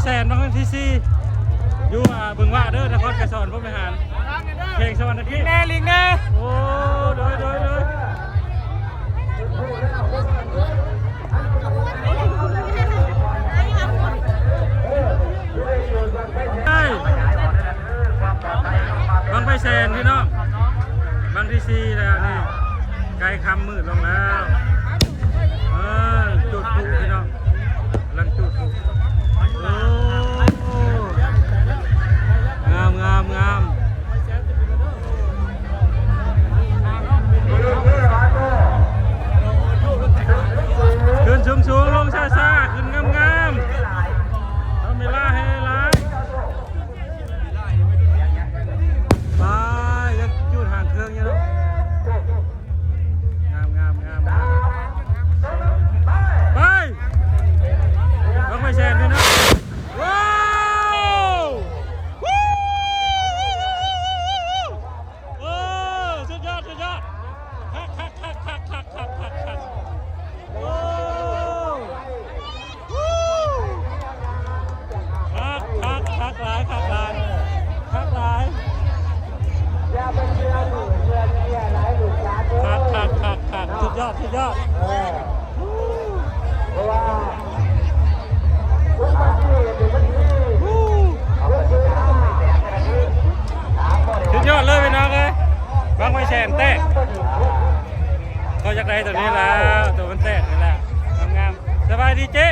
แสนบางที่ซีอยู่บึงว่าเด้อนครไกรสอนพวกทหารเพลงสวรรค์นาทีแน่ลิงแน่โอ้โดยบางไปแสนพี่น้องบางที่ซีแล้วนี่ไกลคำมืดลงแล้วจุดปุ๊พี่น้องลังจุดปุ๊โอ้งามขึ้นสูงลงซ่าขึ้นงามทำเวลาให้ร้ายไปยังจุดห่างเครื่องอยู่เนาะงามไปต้องไปแซนด้วยนะว้าวโอ้สุดยอดคักโอ้คักหลายสุดยอดสุดยอดเลยพี่น้องเลยบางไม้แสนแตกเขาอยากได้ตัวนี้แล้วตัวมันแตกนี่แหละงามสบายดีเจ๊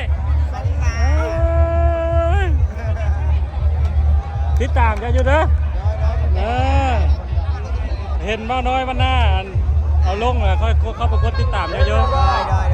ติดตามกันอยู่เด้อเห็นบ้าน้อยวันหน้าเอาลงเลยค่อยเข้าไปกดติดตามเยอะๆ